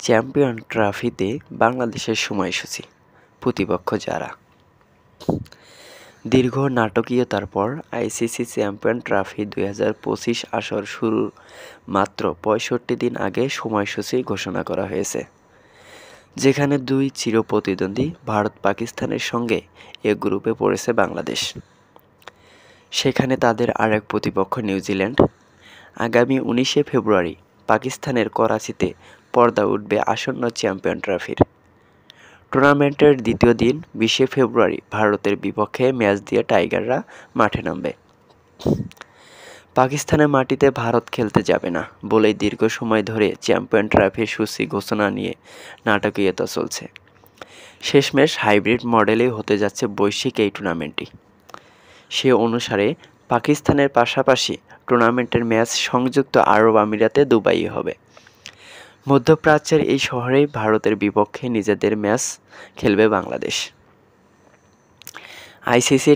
Champion ট্রফিতে বাংলাদেশের সময়সূচি, প্রতিপক্ষ যারা। দীর্ঘ নাটকীয়তার পর আইসিসি চ্যাম্পিয়ন ট্রফি 2025 আসর শুরুর মাত্র 65 দিন আগে সময়সূচি ঘোষণা করা হয়েছে, যেখানে দুই চিরপ্রতিদ্বন্দ্বী ভারত পাকিস্তানের সঙ্গে এ গ্রুপে পড়েছে বাংলাদেশ। সেখানে তাদের আরেক প্রতিপক্ষ নিউজিল্যান্ড। আগামী 19শে ফেব্রুয়ারি পাকিস্তানের করাচিতে পর্দা উঠবে আসন্ন চ্যাম্পিয়ন ট্রফির। টুর্নামেন্টের দ্বিতীয় দিন 20শে ফেব্রুয়ারি ভারতের বিপক্ষে ম্যাচ দিয়ে টাইগাররা মাঠে নামবে। পাকিস্তানের মাটিতে ভারত খেলতে যাবে না বলেই দীর্ঘ সময় ধরে চ্যাম্পিয়ন ট্রফির সূচি ঘোষণা নিয়ে নাটকীয়তা চলছে। শেষমেশ হাইব্রিড মডেলেই হতে যাচ্ছে বৈশ্বিক এই টুর্নামেন্টটি। সে অনুসারে পাকিস্তানের পাশাপাশি টুর্নামেন্টের ম্যাচ সংযুক্ত আরব আমিরাতে দুবাইয়ে হবে। মধ্যপ্রাচ্যের এই শহরেই ভারতের বিপক্ষে নিজেদের ম্যাচ খেলবে বাংলাদেশ। আইসিসি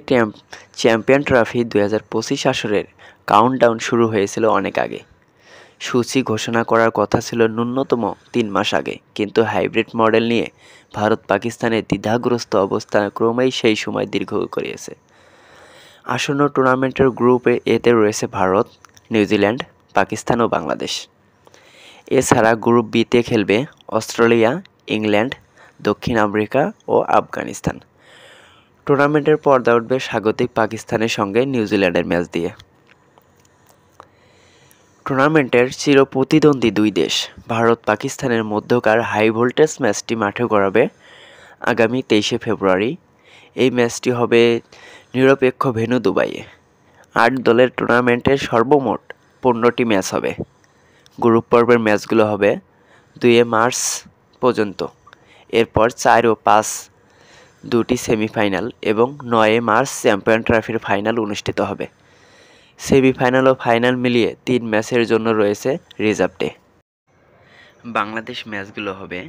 চ্যাম্পিয়ন ট্রফি 2025 আসরের কাউন্টডাউন শুরু হয়েছিল অনেক আগে। সূচি ঘোষণা করার কথা ছিল ন্যূনতম 3 মাস আগে, কিন্তু হাইব্রিড মডেল নিয়ে ভারত পাকিস্তানের দ্বিধাগ্রস্ত অবস্থা ক্রমেই সেই সময় দীর্ঘ করিয়েছে। আসন্ন টুর্নামেন্টের গ্রুপে এতে রয়েছে ভারত, নিউজিল্যান্ড, পাকিস্তান ও বাংলাদেশ। এছাড়া গ্রুপ বিতে খেলবে অস্ট্রেলিয়া, ইংল্যান্ড, দক্ষিণ আফ্রিকা ও আফগানিস্তান। টুর্নামেন্টের পর্দা উঠবে স্বাগতিক পাকিস্তানের সঙ্গে নিউজিল্যান্ডের ম্যাচ দিয়ে। টুর্নামেন্টের চিরপ্রতিদ্বন্দ্বী দুই দেশ ভারত পাকিস্তানের মধ্যকার হাই ভোল্টেজ ম্যাচটি মাঠে গড়াবে আগামী 23শে ফেব্রুয়ারি। এই ম্যাচটি হবে নিরপেক্ষ ভেন্যু দুবাইয়ে। 8 দলের টুর্নামেন্টের সর্বমোট 15টি ম্যাচ হবে। গ্রুপ পর্বের ম্যাচগুলো হবে 2 মার্চ পর্যন্ত। এরপর 4 ও 5 দুটি সেমিফাইনাল এবং 9 মার্চ চ্যাম্পিয়ন ট্রফির ফাইনাল অনুষ্ঠিত হবে। সেমিফাইনাল ও ফাইনাল মিলিয়ে 3 ম্যাচের জন্য রয়েছে রিজার্ভ ডে। বাংলাদেশ ম্যাচগুলো হবে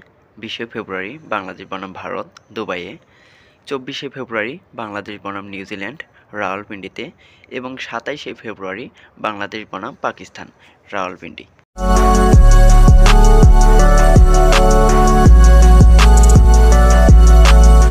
20শে ফেব্রুয়ারি বাংলাদেশ বনাম ভারত দুবাইয়ে, 24শে ফেব্রুয়ারি বাংলাদেশ বনাম নিউজিল্যান্ড রাওয়ালপিন্ডিতে এবং 27শে ফেব্রুয়ারি বাংলাদেশ বনাম পাকিস্তান রাওয়ালপিন্ডি।